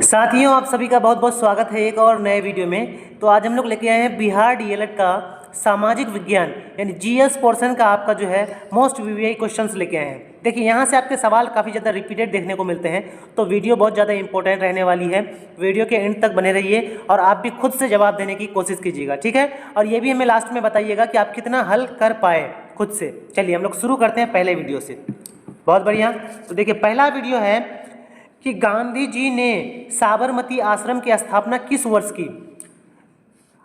साथियों, आप सभी का बहुत बहुत स्वागत है एक और नए वीडियो में। तो आज हम लोग लेके आए हैं बिहार डीएलएड का सामाजिक विज्ञान यानी जीएस पोर्शन का आपका जो है मोस्ट वीवीआई क्वेश्चंस लेके आए हैं। देखिए, यहाँ से आपके सवाल काफ़ी ज़्यादा रिपीटेड देखने को मिलते हैं, तो वीडियो बहुत ज़्यादा इंपॉर्टेंट रहने वाली है। वीडियो के एंड तक बने रहिए और आप भी खुद से जवाब देने की कोशिश कीजिएगा, ठीक है। और ये भी हमें लास्ट में बताइएगा कि आप कितना हल कर पाए खुद से। चलिए हम लोग शुरू करते हैं पहले वीडियो से। बहुत बढ़िया। तो देखिए, पहला वीडियो है कि गांधी जी ने साबरमती आश्रम की स्थापना किस वर्ष की?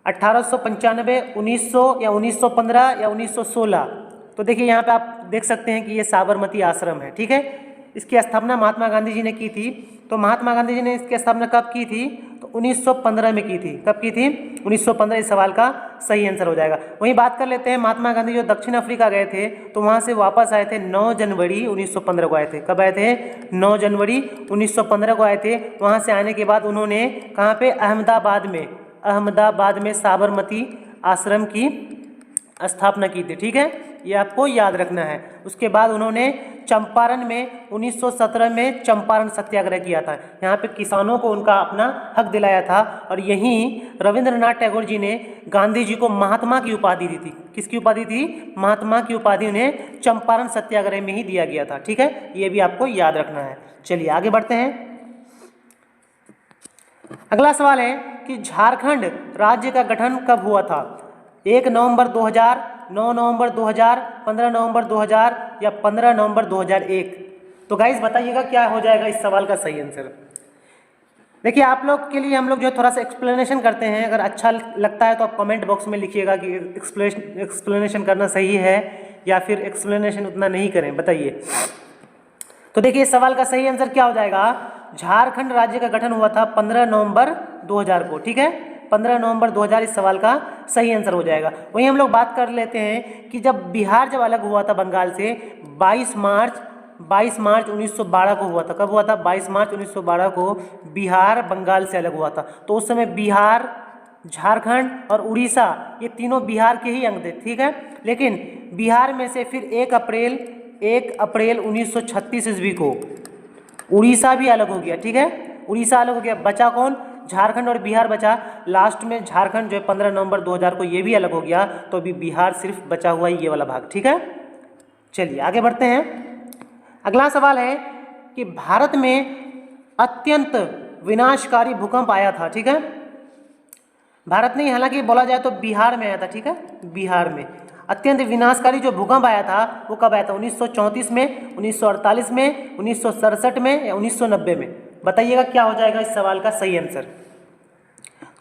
1895, 1900 या 1915 या 1916? तो देखिए, यहाँ पे आप देख सकते हैं कि ये साबरमती आश्रम है, ठीक है। इसकी स्थापना महात्मा गांधी जी ने की थी। तो महात्मा गांधी जी ने इसकी स्थापना कब की थी? तो 1915 में की थी। कब की थी? 1915। इस सवाल का सही आंसर हो जाएगा। वहीं बात कर लेते हैं, महात्मा गांधी जो दक्षिण अफ्रीका गए थे तो वहाँ से वापस आए थे 9 जनवरी 1915 को आए थे। कब आए थे? 9 जनवरी 1915 को आए थे। वहाँ से आने के बाद उन्होंने कहाँ पे? अहमदाबाद में साबरमती आश्रम की स्थापना की थी, ठीक है। ये आपको याद रखना है। उसके बाद उन्होंने चंपारण में 1917 में चंपारण सत्याग्रह किया था। यहाँ पे किसानों को उनका अपना हक दिलाया था। और यहीं रविंद्रनाथ टैगोर जी ने गांधी जी को महात्मा की उपाधि दी थी। किसकी उपाधि थी? महात्मा की उपाधि उन्हें चंपारण सत्याग्रह में ही दिया गया था, ठीक है। ये भी आपको याद रखना है। चलिए आगे बढ़ते हैं। अगला सवाल है कि झारखंड राज्य का गठन कब हुआ था? 1 नवंबर 2000, 9 नवंबर 2000, 15 नवंबर 2000 या 15 नवंबर 2001? तो गाइस बताइएगा क्या हो जाएगा इस सवाल का सही आंसर। देखिए, आप लोग के लिए हम लोग जो थोड़ा सा एक्सप्लेनेशन करते हैं। अगर अच्छा लगता है तो आप कमेंट बॉक्स में लिखिएगा कि एक्सप्लेनेशन करना सही है या फिर एक्सप्लेनेशन उतना नहीं करें, बताइए। तो देखिए, इस सवाल का सही आंसर क्या हो जाएगा? झारखंड राज्य का गठन हुआ था 15 नवंबर 2000 को, ठीक है। 15 नवंबर 2000 इस सवाल का सही आंसर हो जाएगा। वहीं हम लोग बात कर लेते हैं कि जब बिहार जब अलग हुआ था बंगाल से 22 मार्च 1912 को हुआ था। कब हुआ था? 22 मार्च 1912 को बिहार बंगाल से अलग हुआ था। तो उस समय बिहार, झारखंड और उड़ीसा ये तीनों बिहार के ही अंग थे, ठीक है। लेकिन बिहार में से फिर 1 अप्रैल 1936 ईस्वी को उड़ीसा भी अलग हो गया, ठीक है। उड़ीसा अलग हो गया, बचा कौन? झारखंड और बिहार बचा। लास्ट में झारखंड जो है 15 नवंबर 2000 को ये भी अलग हो गया। तो अभी बिहार सिर्फ बचा हुआ ये वाला भाग, ठीक है। चलिए आगे बढ़ते हैं। अगला सवाल है कि भारत में अत्यंत विनाशकारी भूकंप आया था, ठीक है। भारत नहीं, हालांकि बोला जाए तो बिहार में आया था, ठीक है। बिहार में अत्यंत विनाशकारी जो भूकंप आया था वो कब आया था? 1934 में, 1948 में, 1967 में या 1990 में? बताइएगा क्या हो जाएगा इस सवाल का सही आंसर।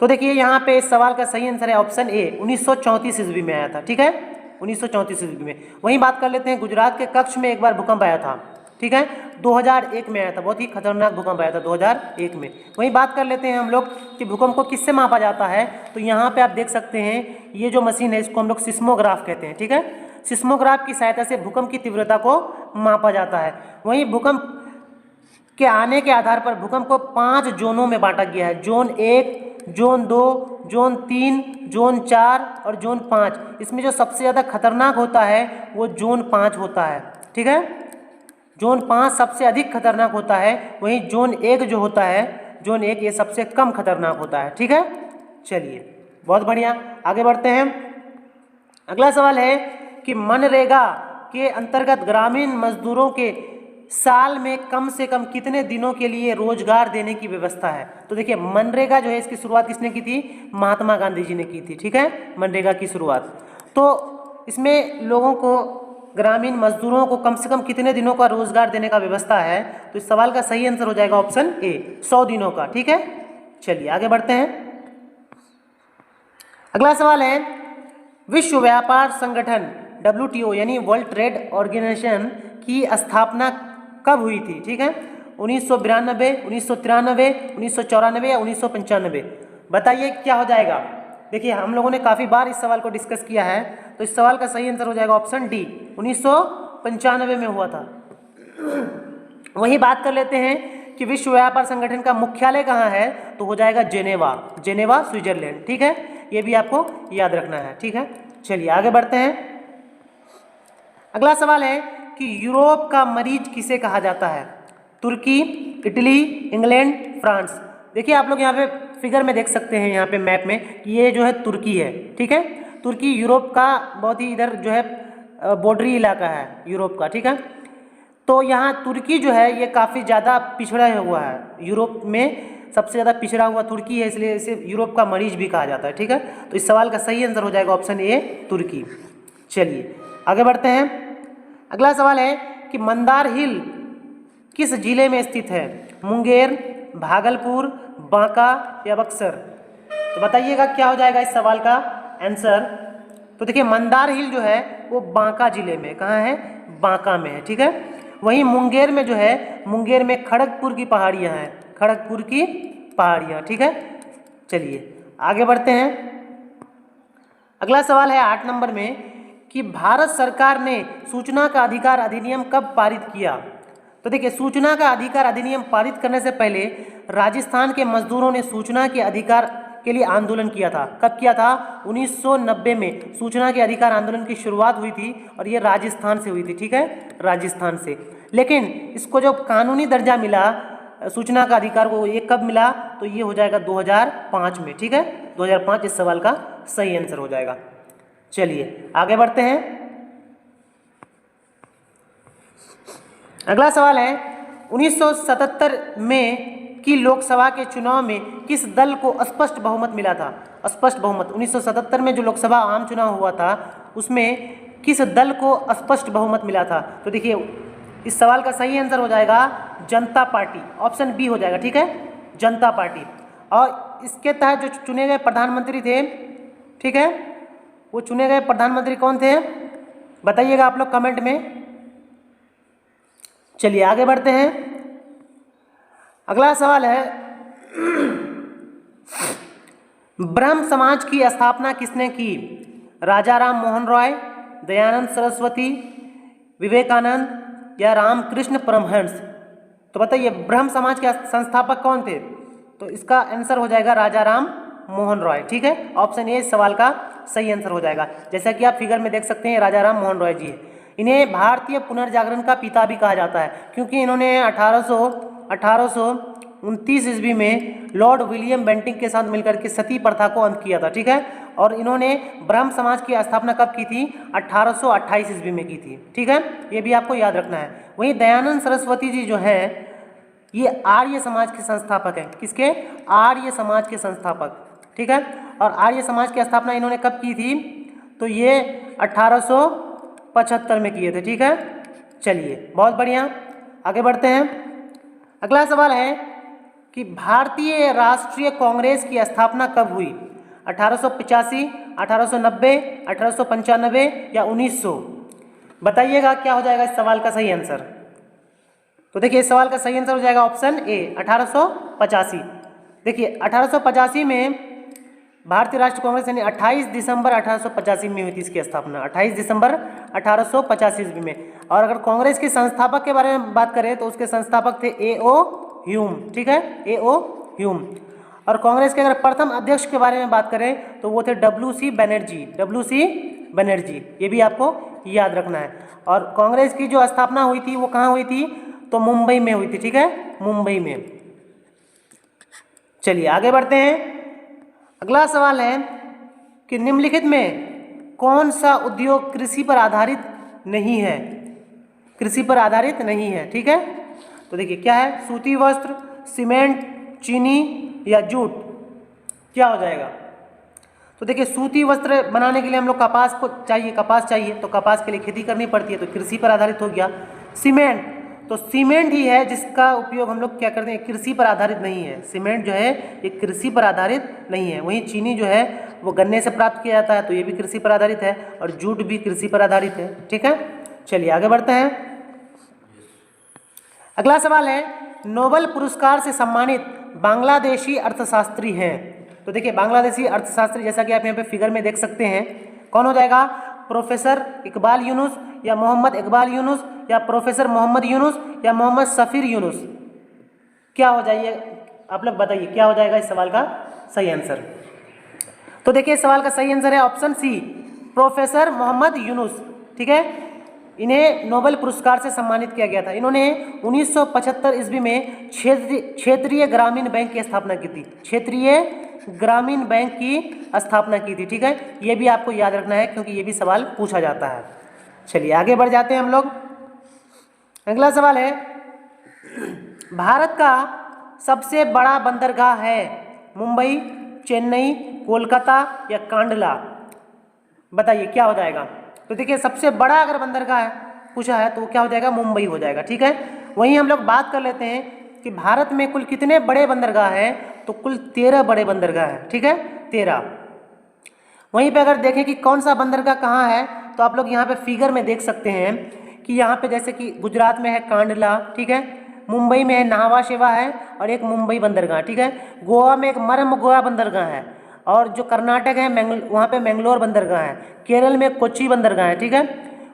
तो देखिए, यहाँ पे इस सवाल का सही आंसर है ऑप्शन ए, 1934 ईस्वी में आया था, ठीक है। 1934 ईस्वी में। वहीं बात कर लेते हैं, गुजरात के कच्छ में एक बार भूकंप आया था, ठीक है। 2001 में आया था। बहुत ही खतरनाक भूकंप आया था 2001 में। वहीं बात कर लेते हैं हम लोग कि भूकंप को किससे मापा जाता है। तो यहाँ पे आप देख सकते हैं, ये जो मशीन है इसको हम लोग सिस्मोग्राफ कहते हैं, ठीक है। सिस्मोग्राफ की सहायता से भूकंप की तीव्रता को मापा जाता है। वहीं भूकंप के आने के आधार पर भूकंप को 5 जोनों में बांटा गया है। जोन 1, जोन 2, जोन 3, जोन 4 और जोन 5। इसमें जो सबसे ज़्यादा खतरनाक होता है वो जोन 5 होता है, ठीक है। जोन 5 सबसे अधिक खतरनाक होता है। वहीं जोन 1 जो होता है, जोन 1 ये सबसे कम खतरनाक होता है, ठीक है। चलिए बहुत बढ़िया, आगे बढ़ते हैं। अगला सवाल है कि मनरेगा के अंतर्गत ग्रामीण मजदूरों के साल में कम से कम कितने दिनों के लिए रोजगार देने की व्यवस्था है? तो देखिए, मनरेगा जो है इसकी शुरुआत किसने की थी? महात्मा गांधी जी ने की थी, ठीक है। मनरेगा की शुरुआत। तो इसमें लोगों को, ग्रामीण मजदूरों को कम से कम कितने दिनों का रोजगार देने का व्यवस्था है? तो इस सवाल का सही आंसर हो जाएगा ऑप्शन ए, 100 दिनों का, ठीक है। चलिए आगे बढ़ते हैं। अगला सवाल है, विश्व व्यापार संगठन WTO यानी वर्ल्ड ट्रेड ऑर्गेनाइजेशन की स्थापना कब हुई थी? ठीक है, 1992, 1993, 1994 या 1995? बताइए क्या हो जाएगा। देखिए, हम लोगों ने काफ़ी बार इस सवाल को डिस्कस किया है, तो इस सवाल का सही आंसर हो जाएगा ऑप्शन डी, 1995 में हुआ था। वही बात कर लेते हैं कि विश्व व्यापार संगठन का मुख्यालय कहाँ है, तो हो जाएगा जेनेवा स्विट्जरलैंड, ठीक है। ये भी आपको याद रखना है, ठीक है। चलिए आगे बढ़ते हैं। अगला सवाल है कि यूरोप का मरीज किसे कहा जाता है? तुर्की, इटली, इंग्लैंड, फ्रांस? देखिए आप लोग यहाँ पे फिगर में देख सकते हैं, यहाँ पे मैप में कि ये जो है तुर्की है, ठीक है। तुर्की यूरोप का बहुत ही इधर जो है बॉर्डरी इलाका है यूरोप का, ठीक है। तो यहाँ तुर्की जो है ये काफ़ी ज़्यादा पिछड़ा हुआ है, यूरोप में सबसे ज़्यादा पिछड़ा हुआ तुर्की है, इसलिए इसे यूरोप का मरीज भी कहा जाता है, ठीक है। तो इस सवाल का सही आंसर हो जाएगा ऑप्शन ए तुर्की। चलिए आगे बढ़ते हैं। अगला सवाल है कि मंदार हिल किस जिले में स्थित है? मुंगेर, भागलपुर, बांका या बक्सर? तो बताइएगा क्या हो जाएगा इस सवाल का आंसर। तो देखिए मंदार हिल जो है वो बांका जिले में, कहाँ है? बांका में है, ठीक है। वहीं मुंगेर में जो है, मुंगेर में खड़गपुर की पहाड़ियाँ हैं, खड़गपुर की पहाड़ियाँ, ठीक है। चलिए आगे बढ़ते हैं। अगला सवाल है 8 नंबर में कि भारत सरकार ने सूचना का अधिकार अधिनियम कब पारित किया? तो देखिए सूचना का अधिकार अधिनियम पारित करने से पहले राजस्थान के मजदूरों ने सूचना के अधिकार के लिए आंदोलन किया था। कब किया था? 1990 में सूचना के अधिकार आंदोलन की शुरुआत हुई थी और ये राजस्थान से हुई थी, ठीक है, राजस्थान से। लेकिन इसको जब कानूनी दर्जा मिला सूचना का अधिकार को, ये कब मिला? तो ये हो जाएगा 2005 में, ठीक है। 2005 इस सवाल का सही आंसर हो जाएगा। चलिए आगे बढ़ते हैं। अगला सवाल है 1977 में की लोकसभा के चुनाव में किस दल को स्पष्ट बहुमत मिला था? स्पष्ट बहुमत 1977 में जो लोकसभा आम चुनाव हुआ था उसमें किस दल को स्पष्ट बहुमत मिला था? तो देखिए इस सवाल का सही आंसर हो जाएगा जनता पार्टी, ऑप्शन बी हो जाएगा, ठीक है, जनता पार्टी। और इसके तहत जो चुने गए प्रधानमंत्री थे, ठीक है, वो चुने गए प्रधानमंत्री कौन थे बताइएगा आप लोग कमेंट में। चलिए आगे बढ़ते हैं। अगला सवाल है ब्रह्म समाज की स्थापना किसने की? राजा राम मोहन रॉय, दयानंद सरस्वती, विवेकानंद या रामकृष्ण परमहंस? तो बताइए ब्रह्म समाज के संस्थापक कौन थे? तो इसका आंसर हो जाएगा राजा राम मोहन रॉय, ठीक है। ऑप्शन ए इस सवाल का सही आंसर हो जाएगा। जैसा कि आप फिगर में देख सकते हैं राजा राम मोहन रॉय जी है। इन्हें भारतीय पुनर्जागरण का पिता भी कहा जाता है क्योंकि इन्होंने 1829 ईस्वी में लॉर्ड विलियम बेंटिंग के साथ मिलकर के सती प्रथा को अंत किया था, ठीक है। और इन्होंने ब्रह्म समाज की स्थापना कब की थी? 1828 ईस्वी में की थी, ठीक है, ये भी आपको याद रखना है। वहीं दयानंद सरस्वती जी जो हैं ये आर्य समाज के संस्थापक हैं। किसके? आर्य समाज के संस्थापक, ठीक है। और आर्य समाज की स्थापना इन्होंने कब की थी? तो ये 1875 में किए थे, ठीक है। चलिए बहुत बढ़िया, आगे बढ़ते हैं। अगला सवाल है कि भारतीय राष्ट्रीय कांग्रेस की स्थापना कब हुई? 1885, 1890, 1895 या 1900? बताइएगा क्या हो जाएगा इस सवाल का सही आंसर। तो देखिए इस सवाल का सही आंसर हो जाएगा ऑप्शन ए 1885। देखिए 1885 में भारतीय राष्ट्रीय कांग्रेस यानी 28 दिसंबर 1885 में हुई थी इसकी स्थापना, 28 दिसंबर 1885 ईस्वी में। और अगर कांग्रेस के संस्थापक के बारे में बात करें तो उसके संस्थापक थे ए.ओ. ह्यूम, ठीक है, ए.ओ. ह्यूम। और कांग्रेस के अगर प्रथम अध्यक्ष के बारे में बात करें तो वो थे डब्ल्यू.सी. बनर्जी, डब्ल्यू.सी. बनर्जी, ये भी आपको याद रखना है। और कांग्रेस की जो स्थापना हुई थी वो कहाँ हुई थी? तो मुंबई में हुई थी, ठीक है, मुंबई में। चलिए आगे बढ़ते हैं। अगला सवाल है कि निम्नलिखित में कौन सा उद्योग कृषि पर आधारित नहीं है? कृषि पर आधारित नहीं है, ठीक है। तो देखिए क्या है? सूती वस्त्र, सीमेंट, चीनी या जूट? क्या हो जाएगा? तो देखिए सूती वस्त्र बनाने के लिए हम लोग कपास को चाहिए, कपास चाहिए, तो कपास के लिए खेती करनी पड़ती है, तो कृषि पर आधारित हो गया। सीमेंट, तो सीमेंट ही है जिसका उपयोग हम लोग क्या करते हैं, कृषि पर आधारित नहीं है। सीमेंट जो है ये कृषि पर आधारित नहीं है। वहीं चीनी जो है वो गन्ने से प्राप्त किया जाता है, तो ये भी कृषि पर आधारित है। और जूट भी कृषि पर आधारित है, ठीक है। चलिए आगे बढ़ते हैं। अगला सवाल है नोबेल पुरस्कार से सम्मानित बांग्लादेशी अर्थशास्त्री हैं। तो देखिए बांग्लादेशी अर्थशास्त्री जैसा कि आप यहाँ पे फिगर में देख सकते हैं, कौन हो जाएगा? प्रोफेसर इकबाल यूनुस या मोहम्मद इकबाल यूनुस या प्रोफेसर मोहम्मद यूनुस या मोहम्मद सफ़ीर यूनुस? क्या हो जाइए आप लोग बताइए, क्या हो जाएगा इस सवाल का सही आंसर? तो देखिए इस सवाल का सही आंसर है option C, professor Mohammad Yunus, ठीक है। इन्हें नोबेल पुरस्कार से सम्मानित किया गया था। इन्होंने 1975 ईस्वी में क्षेत्रीय ग्रामीण बैंक की स्थापना की थी। क्षेत्रीय ग्रामीण बैंक की स्थापना की थी। ठीक है, ये भी आपको याद रखना है क्योंकि ये भी सवाल पूछा जाता है। चलिए आगे बढ़ जाते हैं हम लोग। अगला सवाल है, भारत का सबसे बड़ा बंदरगाह है मुंबई, चेन्नई, कोलकाता या कांडला? बताइए क्या हो जाएगा। तो देखिए सबसे बड़ा अगर बंदरगाह पूछा है तो क्या हो जाएगा, मुंबई हो जाएगा। ठीक है, वहीं हम लोग बात कर लेते हैं कि भारत में कुल कितने बड़े बंदरगाह हैं, तो कुल 13 बड़े बंदरगाह हैं। ठीक है, 13। वहीं पे अगर देखें कि कौन सा बंदरगाह कहाँ है, तो आप लोग यहाँ पे फिगर में देख सकते हैं कि यहाँ पे जैसे कि गुजरात में है कांडला, ठीक है, मुंबई में है नाहवा शेवा है और एक मुंबई बंदरगाह। ठीक है, गोवा में एक मरम गोवा बंदरगाह है और जो कर्नाटक है वहाँ पे मैंगलोर बंदरगाह है। केरल में कोच्चि बंदरगाह है। ठीक है,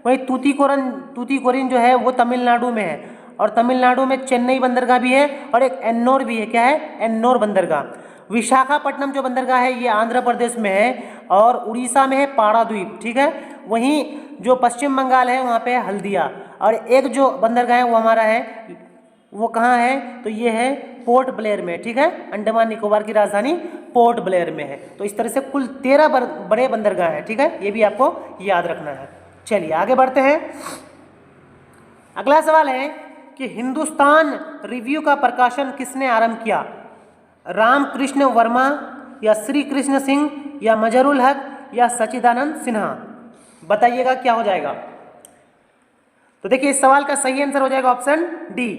वहीं तूतीकोरिन जो है वो तमिलनाडु में है और तमिलनाडु में चेन्नई बंदरगाह भी है और एक एन्नोर भी है। क्या है, एन्नोर बंदरगाह। विशाखापट्टनम जो बंदरगाह है ये आंध्र प्रदेश में है और उड़ीसा में है पारादीप। ठीक है, वहीं जो पश्चिम बंगाल है वहाँ पे है हल्दिया और एक जो बंदरगाह है वो हमारा है, वो कहाँ है, तो ये है पोर्ट ब्लेयर में। ठीक है, अंडमान निकोबार की राजधानी पोर्ट ब्लेयर में है। तो इस तरह से कुल 13 बड़े बंदरगाह हैं। ठीक है, ये भी आपको याद रखना है। चलिए आगे बढ़ते हैं। अगला सवाल है कि हिंदुस्तान रिव्यू का प्रकाशन किसने आरंभ किया? रामकृष्ण वर्मा या श्री कृष्ण सिंह या मजरुल हक या सच्चिदानंद सिन्हा? बताइएगा क्या हो जाएगा। तो देखिए इस सवाल का सही आंसर हो जाएगा ऑप्शन डी,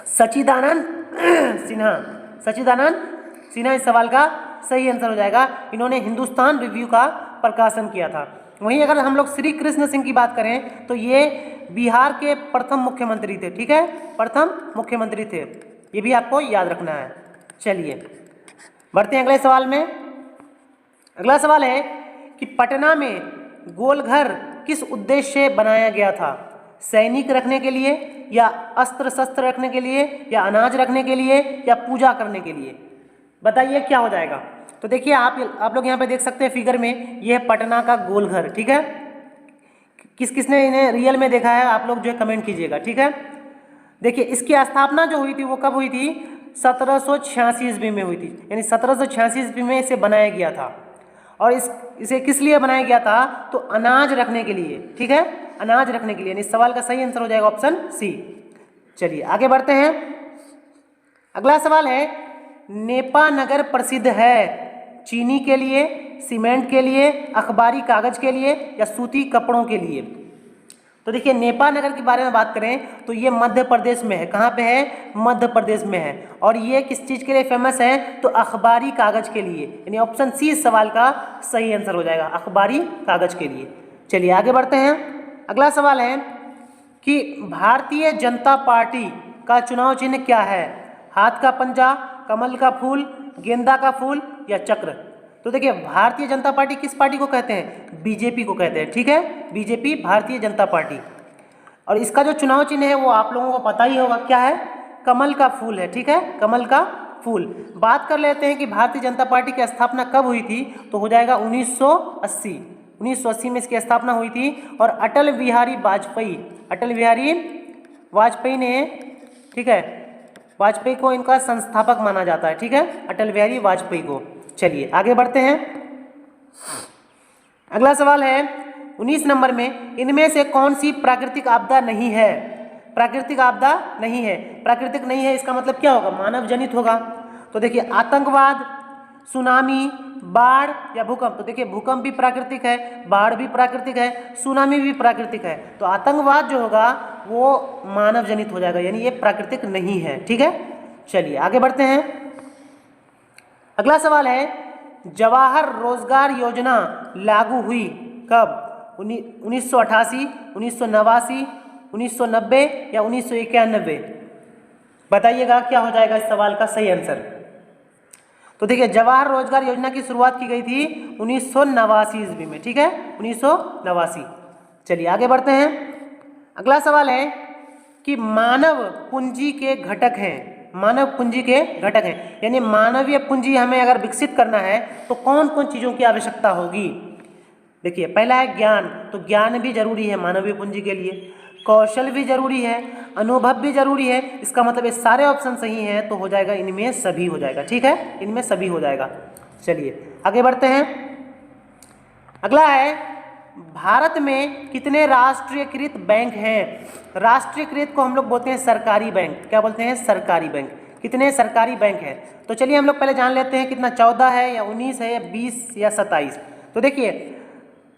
सच्चिदानंद सिन्हा। सच्चिदानंद सिन्हा इस सवाल का सही आंसर हो जाएगा। इन्होंने हिंदुस्तान रिव्यू का प्रकाशन किया था। वहीं अगर हम लोग श्री कृष्ण सिंह की बात करें तो ये बिहार के प्रथम मुख्यमंत्री थे। ठीक है, प्रथम मुख्यमंत्री थे, ये भी आपको याद रखना है। चलिए बढ़ते हैं अगले सवाल में। अगला सवाल है कि पटना में गोलघर किस उद्देश्य से बनाया गया था? सैनिक रखने के लिए या अस्त्र शस्त्र रखने के लिए या अनाज रखने के लिए या पूजा करने के लिए? बताइए क्या हो जाएगा। तो देखिए आप लोग यहाँ पे देख सकते हैं फिगर में, ये है पटना का गोलघर। ठीक है, किसने इन्हें रियल में देखा है आप लोग जो है कमेंट कीजिएगा। ठीक है, देखिए इसकी स्थापना जो हुई थी वो कब हुई थी? 1786 ईस्वी में हुई थी, यानी 1786 ईस्वी में इसे बनाया गया था। और इसे किस लिए बनाया गया था? तो अनाज रखने के लिए। ठीक है, अनाज रखने के लिए। इस सवाल का सही आंसर हो जाएगा ऑप्शन सी। चलिए आगे बढ़ते हैं। अगला सवाल है, नेपा नगर प्रसिद्ध है चीनी के लिए, सीमेंट के लिए, अखबारी कागज के लिए या सूती कपड़ों के लिए? तो देखिए नेपा नगर के बारे में बात करें तो ये मध्य प्रदेश में है। कहाँ पे है? मध्य प्रदेश में है। और ये किस चीज़ के लिए फेमस है? तो अखबारी कागज के लिए, यानी ऑप्शन सी इस सवाल का सही आंसर हो जाएगा, अखबारी कागज के लिए। चलिए आगे बढ़ते हैं। अगला सवाल है कि भारतीय जनता पार्टी का चुनाव चिन्ह क्या है? हाथ का पंजा, कमल का फूल, गेंदा का फूल या चक्र? तो देखिए भारतीय जनता पार्टी किस पार्टी को कहते हैं? बीजेपी को कहते हैं। ठीक है, बीजेपी, भारतीय जनता पार्टी। और इसका जो चुनाव चिन्ह है वो आप लोगों को पता ही होगा, क्या है? कमल का फूल है। ठीक है, कमल का फूल। बात कर लेते हैं कि भारतीय जनता पार्टी की स्थापना कब हुई थी, तो हो जाएगा 1980। 1980 में इसकी स्थापना हुई थी और अटल बिहारी वाजपेयी ने, ठीक है, वाजपेयी को इनका संस्थापक माना जाता है। ठीक है, अटल बिहारी वाजपेयी को। चलिए आगे बढ़ते हैं। अगला सवाल है 19 नंबर में, इनमें से कौन सी प्राकृतिक आपदा नहीं है? प्राकृतिक आपदा नहीं है। प्राकृतिक नहीं है इसका मतलब क्या होगा? मानव जनित होगा। तो देखिए आतंकवाद, सुनामी, बाढ़ या भूकंप? तो देखिए भूकंप भी प्राकृतिक है, बाढ़ भी प्राकृतिक है, सुनामी भी प्राकृतिक है। तो आतंकवाद जो होगा वो मानव जनित हो जाएगा, यानी ये प्राकृतिक नहीं है। ठीक है, चलिए आगे बढ़ते हैं। अगला सवाल है, जवाहर रोजगार योजना लागू हुई कब? 1988, 1989, 1990 या 1991? बताइएगा क्या हो जाएगा इस सवाल का सही आंसर। तो देखिए जवाहर रोजगार योजना की शुरुआत की गई थी 1989 ईस्वी में। ठीक है, 1989। चलिए आगे बढ़ते हैं। अगला सवाल है कि मानव पूंजी के घटक हैं, मानव पूंजी के घटक हैं, यानी मानवीय पूंजी हमें अगर विकसित करना है तो कौन कौन चीज़ों की आवश्यकता होगी? देखिए पहला है ज्ञान, तो ज्ञान भी जरूरी है मानवीय पूंजी के लिए, कौशल भी जरूरी है, अनुभव भी जरूरी है। इसका मतलब ये सारे ऑप्शन सही हैं, तो हो जाएगा इनमें सभी हो जाएगा। ठीक है, इनमें सभी हो जाएगा। चलिए आगे बढ़ते हैं। अगला है, भारत में कितने राष्ट्रीयकृत बैंक हैं? राष्ट्रीयकृत को हम लोग बोलते हैं सरकारी बैंक। क्या बोलते हैं? सरकारी बैंक। कितने सरकारी बैंक हैं? तो चलिए हम लोग पहले जान लेते हैं कितना, 14 है या 19 है या 20 या 27। तो देखिए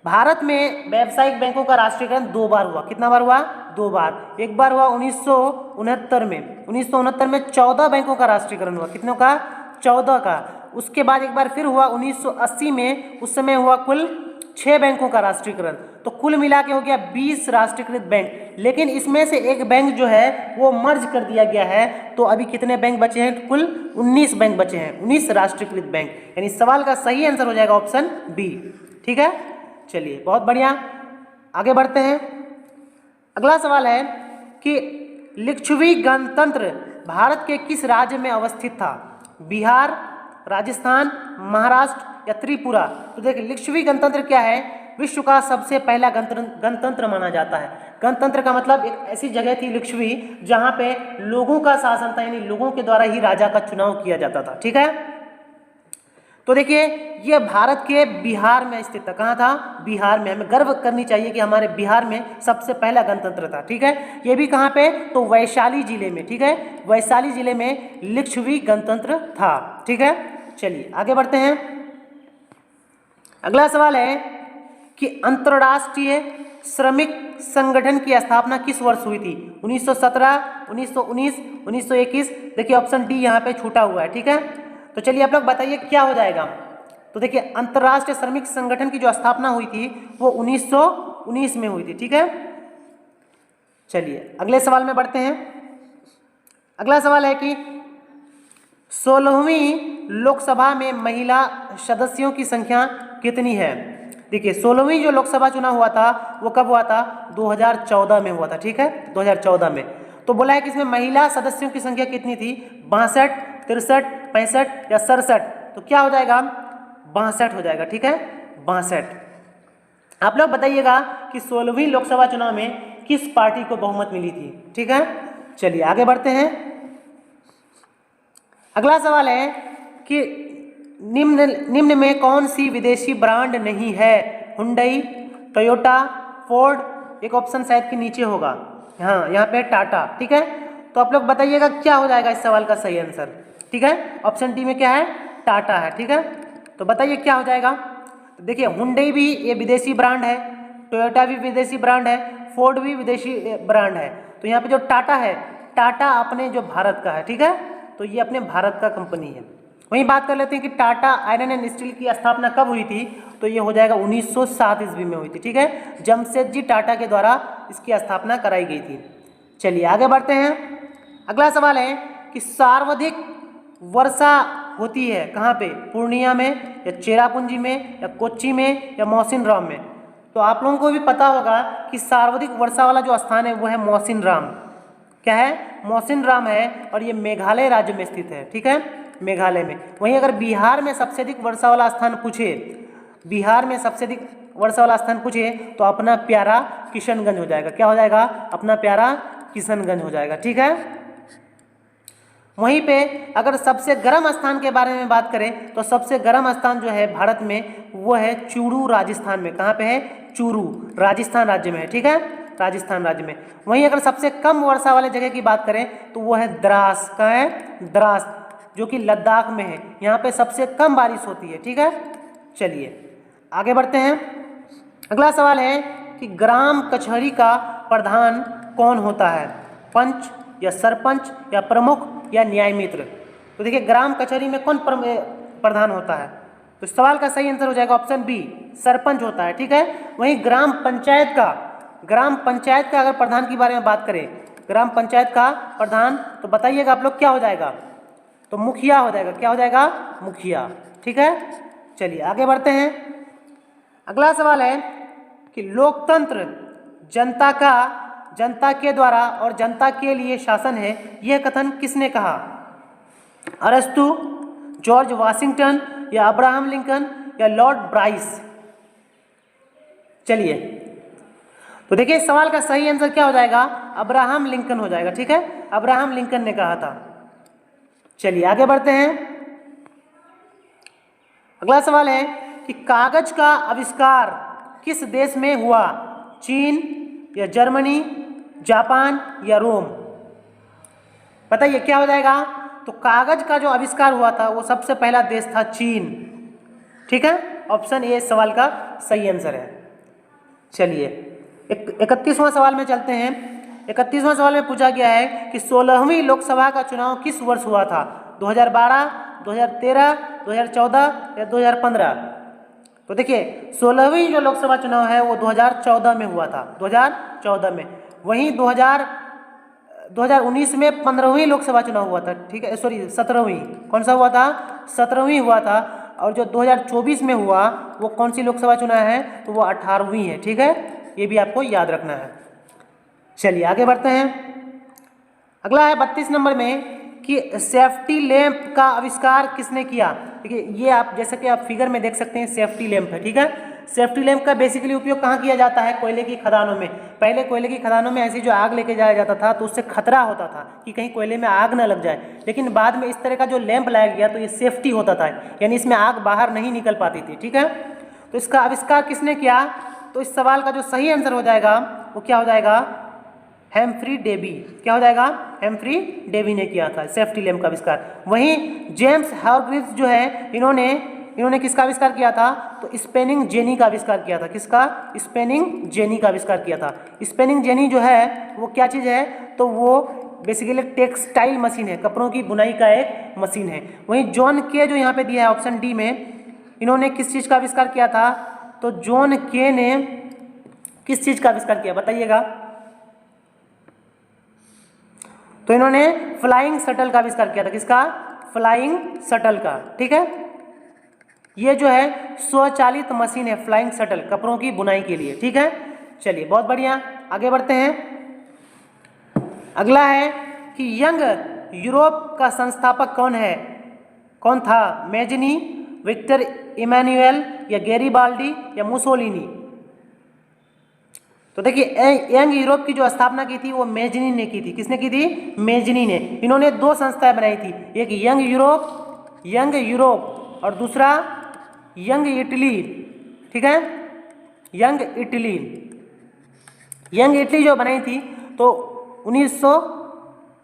भारत में व्यावसायिक बैंकों का राष्ट्रीयकरण 2 बार हुआ। कितना बार हुआ? 2 बार। एक बार हुआ 1969 में। 1969 में 14 बैंकों का राष्ट्रीयकरण हुआ। कितनों का? 14 का। उसके बाद एक बार फिर हुआ 1980 में, उस समय हुआ कुल 6 बैंकों का राष्ट्रीयकरण। तो कुल मिला के हो गया 20 राष्ट्रीयकृत बैंक। लेकिन इसमें से एक बैंक जो है वो मर्ज कर दिया गया है, तो अभी कितने बैंक बचे हैं? कुल 19 बैंक बचे हैं, 19 राष्ट्रीयकृत बैंक। यानी सवाल का सही आंसर हो जाएगा ऑप्शन बी। ठीक है, चलिए बहुत बढ़िया, आगे बढ़ते हैं। अगला सवाल है कि लिच्छवी गणतंत्र भारत के किस राज्य में अवस्थित था? बिहार, राजस्थान, महाराष्ट्र या त्रिपुरा? तो देखिए लिच्छवी गणतंत्र क्या है? विश्व का सबसे पहला गणतंत्र माना जाता है। गणतंत्र का मतलब एक ऐसी जगह थी लिच्छवी जहाँ पे लोगों का शासन था, यानी लोगों के द्वारा ही राजा का चुनाव किया जाता था। ठीक है, तो देखिए ये भारत के बिहार में स्थित था। कहाँ था? बिहार में। हमें गर्व करनी चाहिए कि हमारे बिहार में सबसे पहला गणतंत्र था। ठीक है, ये भी कहाँ पे? तो वैशाली जिले में। ठीक है, वैशाली जिले में लिच्छवी गणतंत्र था। ठीक है, चलिए आगे बढ़ते हैं। अगला सवाल है कि अंतर्राष्ट्रीय श्रमिक संगठन की स्थापना किस वर्ष हुई थी? 1917, 1919, 1921? देखिए ऑप्शन डी यहाँ पे छूटा हुआ है। ठीक है, तो चलिए आप लोग बताइए क्या हो जाएगा। तो देखिए अंतर्राष्ट्रीय श्रमिक संगठन की जो स्थापना हुई थी वो 1919 में हुई थी। ठीक है, चलिए अगले सवाल में बढ़ते हैं। अगला सवाल है कि 16वीं लोकसभा में महिला सदस्यों की संख्या कितनी है? देखिए 16वीं जो लोकसभा चुनाव हुआ था वो कब हुआ था? 2014 में हुआ था। ठीक है, 2014 में। तो बोला है कि इसमें महिला सदस्यों की संख्या कितनी थी? 62, 63, 65 या 67? तो क्या हो जाएगा? 62 हो जाएगा। ठीक है, 62। आप लोग बताइएगा कि 16वीं लोकसभा चुनाव में किस पार्टी को बहुमत मिली थी? ठीक है, चलिए आगे बढ़ते हैं। अगला सवाल है कि निम्न में कौन सी विदेशी ब्रांड नहीं है? Hyundai, Toyota, Ford? एक ऑप्शन शायद के नीचे होगा, हाँ यहाँ पे टाटा। ठीक है, तो आप लोग बताइएगा क्या हो जाएगा इस सवाल का सही आंसर। ठीक है, ऑप्शन डी में क्या है? टाटा है। ठीक है, तो बताइए क्या हो जाएगा। तो देखिए हुंडई भी ये विदेशी ब्रांड है, टोयोटा भी विदेशी ब्रांड है, फोर्ड भी विदेशी ब्रांड है। तो यहाँ पे जो टाटा है, टाटा अपने जो भारत का है। ठीक है, तो ये अपने भारत का कंपनी है। वहीं बात कर लेते हैं कि टाटा आयरन एंड स्टील की स्थापना कब हुई थी? तो ये हो जाएगा 1907 ईस्वी में हुई थी। ठीक है, जमशेदजी टाटा के द्वारा इसकी स्थापना कराई गई थी। चलिए आगे बढ़ते हैं। अगला सवाल है कि सर्वाधिक वर्षा होती है कहाँ पे? पूर्णिया में या चेरापूंजी में या कोच्चि में या मौसिनराम में? तो आप लोगों को भी पता होगा कि सर्वाधिक वर्षा वाला जो स्थान है वो है मौसिनराम। क्या है? मौसिनराम है, और ये मेघालय राज्य में स्थित है। ठीक है, मेघालय में। वहीं अगर बिहार में सबसे अधिक वर्षा वाला स्थान पूछे, बिहार में सबसे अधिक वर्षा वाला स्थान पूछे, तो अपना प्यारा किशनगंज हो जाएगा। क्या हो जाएगा? अपना प्यारा किशनगंज हो जाएगा। ठीक है, वहीं पे अगर सबसे गर्म स्थान के बारे में बात करें तो सबसे गर्म स्थान जो है भारत में वो है चूरू, राजस्थान में। कहाँ पे है? चूरू, राजस्थान राज्य में है। ठीक है, राजस्थान राज्य में। वहीं अगर सबसे कम वर्षा वाले जगह की बात करें तो वो है द्रास। कहाँ है? द्रास, जो कि लद्दाख में है। यहाँ पे सबसे कम बारिश होती है। ठीक है, चलिए आगे बढ़ते हैं। अगला सवाल है कि ग्राम कचहरी का प्रधान कौन होता है? पंच या सरपंच या प्रमुख या न्याय मित्र? तो देखिए ग्राम कचहरी में कौन प्रधान होता है? तो सवाल का सही आंसर हो जाएगा ऑप्शन बी, सरपंच होता है। ठीक है, वहीं ग्राम पंचायत का अगर प्रधान की बारे में बात करें, ग्राम पंचायत का प्रधान, तो बताइएगा आप लोग क्या हो जाएगा? तो मुखिया हो जाएगा। क्या हो जाएगा? मुखिया। ठीक है, चलिए आगे बढ़ते हैं। अगला सवाल है कि लोकतंत्र जनता के द्वारा और जनता के लिए शासन है, यह कथन किसने कहा? अरस्तु, जॉर्ज वाशिंगटन या अब्राहम लिंकन या लॉर्ड ब्राइस? चलिए, तो देखिए इस सवाल का सही आंसर क्या हो जाएगा, अब्राहम लिंकन हो जाएगा। ठीक है, अब्राहम लिंकन ने कहा था। चलिए आगे बढ़ते हैं। अगला सवाल है कि कागज का आविष्कार किस देश में हुआ, चीन या जर्मनी, जापान या रोम? बताइए क्या हो जाएगा। तो कागज का जो आविष्कार हुआ था वो सबसे पहला देश था चीन। ठीक है, ऑप्शन ए इस सवाल का सही आंसर है। चलिए 31वां सवाल में चलते हैं। 31वां सवाल में पूछा गया है कि 16वीं लोकसभा का चुनाव किस वर्ष हुआ था, 2012, 2013, 2014 या 2015? तो देखिए 16वीं जो लोकसभा चुनाव है वो 2014 में हुआ था, 2014 में। वहीं 2019 में 15वीं लोकसभा चुनाव हुआ था। ठीक है, सॉरी 17वीं, कौन सा हुआ था, 17वीं हुआ था। और जो 2024 में हुआ वो कौन सी लोकसभा चुनाव है, तो वो 18वीं है। ठीक है, ये भी आपको याद रखना है। चलिए आगे बढ़ते हैं। अगला है 32 नंबर में कि सेफ्टी लैंप का आविष्कार किसने किया। देखिए ये आप जैसे कि आप फिगर में देख सकते हैं सेफ्टी लैंप है। ठीक है, सेफ्टी लैंप का बेसिकली उपयोग कहाँ किया जाता है, कोयले की खदानों में। पहले कोयले की खदानों में ऐसी जो आग लेके जाया जाता था तो उससे खतरा होता था कि कहीं कोयले में आग ना लग जाए, लेकिन बाद में इस तरह का जो लैंप लाया गया तो ये सेफ्टी होता था, यानी इसमें आग बाहर नहीं निकल पाती थी। ठीक है, तो इसका आविष्कार किसने किया, तो इस सवाल का जो सही आंसर हो जाएगा वो क्या हो जाएगा, हेम्फ्री डेवी। क्या हो जाएगा, हेम्फ्री डेवी ने किया था सेफ्टी लैंप का आविष्कार। वहीं जेम्स हारग्रीव्स जो है इन्होंने किसका आविष्कार किया था, तो स्पेनिंग जेनी का आविष्कार किया था। किसका, स्पेनिंग जेनी का आविष्कार किया था। स्पेनिंग जेनी जो है वो क्या चीज़ है, तो वो बेसिकली टेक्सटाइल मशीन है, कपड़ों की बुनाई का एक मशीन है। वहीं जॉन के जो यहाँ पे दिया है ऑप्शन डी में, इन्होंने किस चीज़ का आविष्कार किया था, तो जॉन के ने किस चीज़ का आविष्कार किया बताइएगा। तो इन्होंने फ्लाइंग शटल का आविष्कार किया था। किसका, फ्लाइंग शटल का। ठीक है, ये जो है स्वचालित मशीन है फ्लाइंग शटल, कपड़ों की बुनाई के लिए। ठीक है, चलिए बहुत बढ़िया, आगे बढ़ते हैं। अगला है कि यंग यूरोप का संस्थापक कौन था, मेजनी, विक्टर इमैनुअल या गैरीबाल्डी या मुसोलिनी? तो देखिए यंग यूरोप की जो स्थापना की थी वो मेजनी ने की थी। किसने की थी, मेजनी ने। इन्होंने दो संस्थाएं बनाई थी, एक यंग यूरोप और दूसरा यंग इटली। ठीक है, यंग इटली जो बनाई थी तो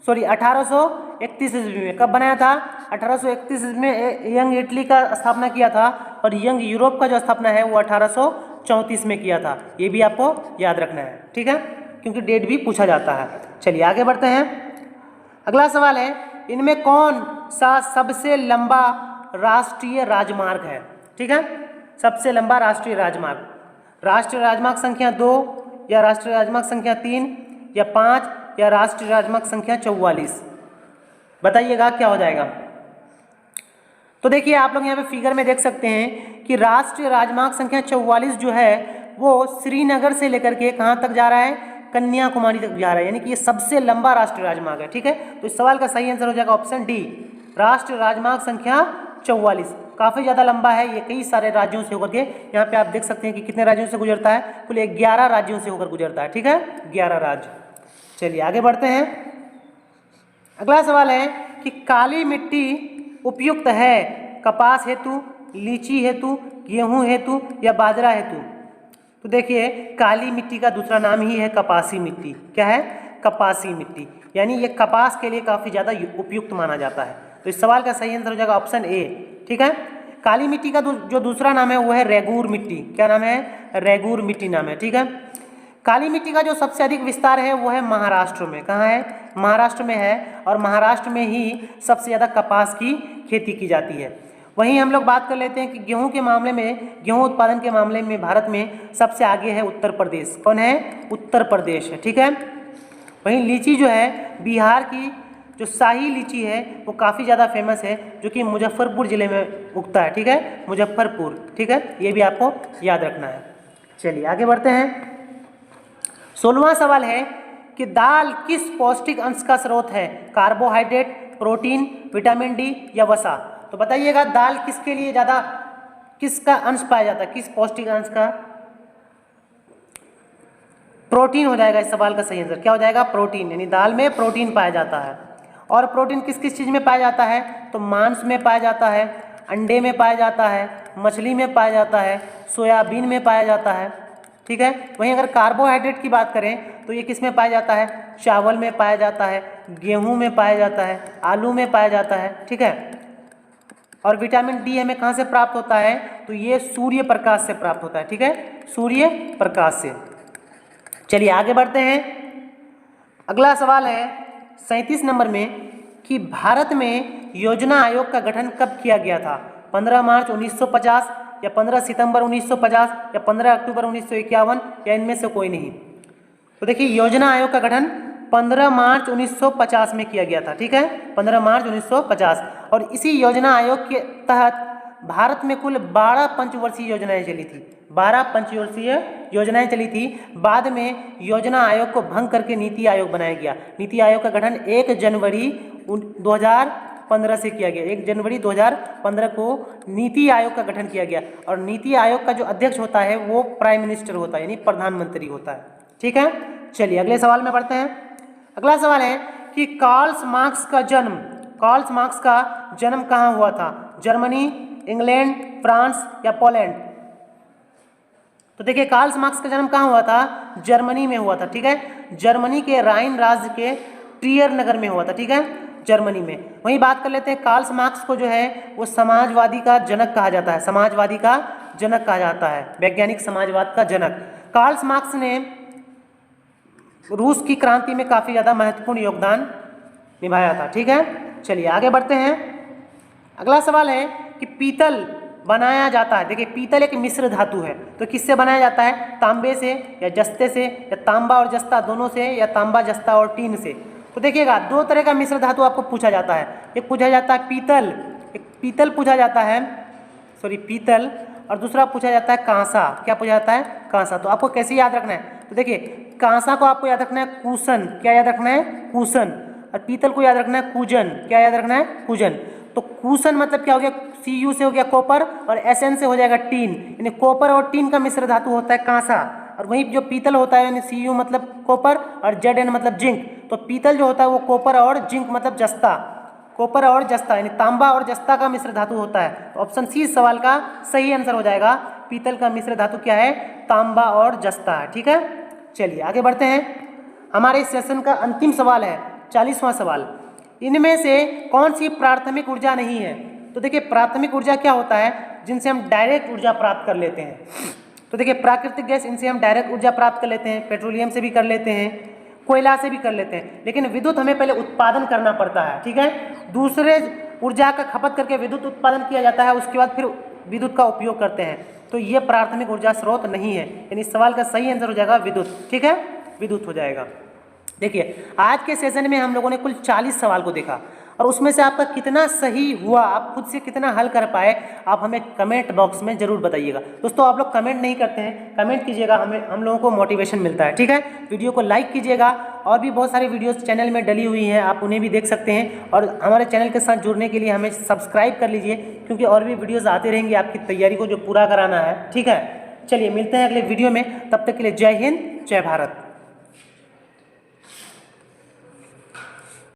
1831 ईस्वी में। कब बनाया था, 1831 ईस्वी में यंग इटली का स्थापना किया था, और यंग यूरोप का जो स्थापना है वो 1834 में किया था। ये भी आपको याद रखना है। ठीक है, क्योंकि डेट भी पूछा जाता है। चलिए आगे बढ़ते हैं। अगला सवाल है, इनमें कौन सा सबसे लंबा राष्ट्रीय राजमार्ग है। ठीक है, सबसे लंबा राष्ट्रीय राजमार्ग संख्या 2 या राष्ट्रीय राजमार्ग संख्या 3 या 5 या राष्ट्रीय राजमार्ग संख्या 44? बताइएगा क्या हो जाएगा। तो देखिए आप लोग यहाँ पे फिगर में देख सकते हैं कि राष्ट्रीय राजमार्ग संख्या 44 जो है वो श्रीनगर से लेकर के कहाँ तक जा रहा है, कन्याकुमारी तक जा रहा है, यानी कि ये सबसे लंबा राष्ट्रीय राजमार्ग है। ठीक है, तो इस सवाल का सही आंसर हो जाएगा ऑप्शन डी, राष्ट्रीय राजमार्ग संख्या 44। काफ़ी ज़्यादा लंबा है ये, कई सारे राज्यों से होकर के, यहाँ पे आप देख सकते हैं कि कितने राज्यों से गुजरता है, कुल 11 राज्यों से होकर गुजरता है। ठीक है, 11 राज्य। चलिए आगे बढ़ते हैं। अगला सवाल है कि काली मिट्टी उपयुक्त है कपास हेतु, लीची हेतु, गेहूं हेतु या बाजरा हेतु? तो देखिए काली मिट्टी का दूसरा नाम ही है कपासी मिट्टी। क्या है, कपासी मिट्टी, यानी ये कपास के लिए काफ़ी ज़्यादा उपयुक्त माना जाता है। तो इस सवाल का सही आंसर हो जाएगा ऑप्शन ए। ठीक है, काली मिट्टी का जो दूसरा नाम है वो है रेगूर मिट्टी। क्या नाम है, रेगूर मिट्टी नाम है। ठीक है, काली मिट्टी का जो सबसे अधिक विस्तार है वो है महाराष्ट्र में। कहाँ है, महाराष्ट्र में है, और महाराष्ट्र में ही सबसे ज़्यादा कपास की खेती की जाती है। वहीं हम लोग बात कर लेते हैं कि गेहूं के मामले में, गेहूं उत्पादन के मामले में भारत में सबसे आगे है उत्तर प्रदेश। कौन है, उत्तर प्रदेश है। ठीक है, वहीं लीची जो है बिहार की जो शाही लीची है वो काफ़ी ज़्यादा फेमस है, जो कि मुजफ्फरपुर ज़िले में उगता है। ठीक है, मुजफ्फरपुर। ठीक है, ये भी आपको याद रखना है। चलिए आगे बढ़ते हैं। 16वां सवाल है कि दाल किस पौष्टिक अंश का स्रोत है, कार्बोहाइड्रेट, प्रोटीन, विटामिन डी या वसा? तो बताइएगा दाल किसके लिए ज़्यादा, किसका अंश पाया जाता है, किस पौष्टिक अंश का? प्रोटीन हो जाएगा इस सवाल का सही आंसर। क्या हो जाएगा? प्रोटीन, यानी दाल में प्रोटीन पाया जाता है। और प्रोटीन किस किस चीज़ में पाया जाता है? तो मांस में पाया जाता है, अंडे में पाया जाता है, मछली में पाया जाता है, सोयाबीन में पाया जाता है। ठीक है। वहीं अगर कार्बोहाइड्रेट की बात करें तो ये किस में पाया जाता है? चावल में पाया जाता है, गेहूं में पाया जाता है, आलू में पाया जाता है। ठीक है। और विटामिन डी हमें कहाँ से प्राप्त होता है? तो ये सूर्य प्रकाश से प्राप्त होता है। ठीक है, सूर्य प्रकाश से। चलिए आगे बढ़ते हैं। अगला सवाल है 37 नंबर में कि भारत में योजना आयोग का गठन कब किया गया था? 15 मार्च 1950 या 15 सितंबर 1950 या 15 अक्टूबर 1951 या इनमें से कोई नहीं। तो देखिए योजना आयोग का गठन 15 मार्च 1950 में किया गया था। ठीक है, 15 मार्च 1950। और इसी योजना आयोग के तहत भारत में कुल 12 पंचवर्षीय योजनाएं चली थी। 12 पंचवर्षीय योजनाएं चली थी। बाद में योजना आयोग को भंग करके नीति आयोग बनाया गया। नीति आयोग का गठन 1 जनवरी 2015 से किया गया। 1 जनवरी 2015 को नीति आयोग का गठन किया गया। और नीति आयोग का जो अध्यक्ष होता है वो प्राइम मिनिस्टर होता है, यानी प्रधानमंत्री होता है। ठीक है, चलिए अगले सवाल में बढ़ते हैं। अगला सवाल है कि कार्ल मार्क्स का जन्म कहाँ हुआ था? जर्मनी, इंग्लैंड, फ्रांस या पोलैंड? तो देखिए कार्ल मार्क्स का जन्म कहाँ हुआ था? जर्मनी में हुआ था। ठीक है, जर्मनी के राइन राज्य के ट्रियर नगर में हुआ था। ठीक है, जर्मनी में। वहीं बात कर लेते हैं, कार्ल मार्क्स को जो है वो समाजवादी का जनक कहा जाता है। समाजवादी का जनक कहा जाता है, वैज्ञानिक समाजवाद का जनक। कार्ल मार्क्स ने रूस की क्रांति में काफ़ी ज़्यादा महत्वपूर्ण योगदान निभाया था। ठीक है, चलिए आगे बढ़ते हैं। अगला सवाल है कि पीतल बनाया जाता है। देखिए पीतल एक मिश्र धातु है, तो किससे बनाया जाता है? तांबे से या जस्ते से या तांबा और जस्ता दोनों से या तांबा, जस्ता और टीन से? तो देखिएगा दो तरह का मिश्र धातु आपको पूछा जाता है। एक पूछा जाता है पीतल, एक पीतल पूछा जाता है, पीतल, और दूसरा पूछा जाता है कांसा। क्या पूछा जाता है? कांसा। तो आपको कैसे याद रखना है? तो देखिए कांसा को आपको याद रखना है कूसन। क्या याद रखना है? कूसन। और पीतल को याद रखना है कूजन। क्या याद रखना है? कूजन। तो कूसन मतलब क्या हो गया? Cu से हो गया कॉपर और Sn से हो जाएगा टीन, यानी कॉपर और टीन का मिश्र धातु होता है कांसा। और वहीं जो पीतल होता है यानी Cu मतलब कॉपर और Zn मतलब जिंक। तो पीतल जो होता है वो कॉपर और जिंक मतलब जस्ता, कॉपर और जस्ता यानी तांबा और जस्ता का मिश्र धातु होता है। तो ऑप्शन सी इस सवाल का सही आंसर हो जाएगा। पीतल का मिश्र धातु क्या है? तांबा और जस्ता है। ठीक है, चलिए आगे बढ़ते हैं। हमारे इस सेशन का अंतिम सवाल है 40वां सवाल। इनमें से कौन सी प्राथमिक ऊर्जा नहीं है? तो देखिए प्राथमिक ऊर्जा क्या होता है? जिनसे हम डायरेक्ट ऊर्जा प्राप्त कर लेते हैं। तो देखिए प्राकृतिक गैस, इनसे हम डायरेक्ट ऊर्जा प्राप्त कर लेते हैं, पेट्रोलियम से भी कर लेते हैं, कोयला से भी कर लेते हैं। लेकिन विद्युत हमें पहले उत्पादन करना पड़ता है। ठीक है, दूसरे ऊर्जा का खपत करके विद्युत उत्पादन किया जाता है, उसके बाद फिर विद्युत का उपयोग करते हैं। तो ये प्राथमिक ऊर्जा स्रोत नहीं है, यानी इस सवाल का सही आंसर हो जाएगा विद्युत। ठीक है, विद्युत हो जाएगा। देखिए आज के सेशन में हम लोगों ने कुल 40 सवाल को देखा और उसमें से आपका कितना सही हुआ, आप खुद से कितना हल कर पाए, आप हमें कमेंट बॉक्स में जरूर बताइएगा। दोस्तों आप लोग कमेंट नहीं करते हैं, कमेंट कीजिएगा, हम लोगों को मोटिवेशन मिलता है। ठीक है, वीडियो को लाइक कीजिएगा। और भी बहुत सारी वीडियोस चैनल में डली हुई हैं, आप उन्हें भी देख सकते हैं। और हमारे चैनल के साथ जुड़ने के लिए हमें सब्सक्राइब कर लीजिए, क्योंकि और भी वीडियोज़ आते रहेंगी आपकी तैयारी को जो पूरा कराना है। ठीक है, चलिए मिलते हैं अगले वीडियो में, तब तक के लिए जय हिंद, जय भारत।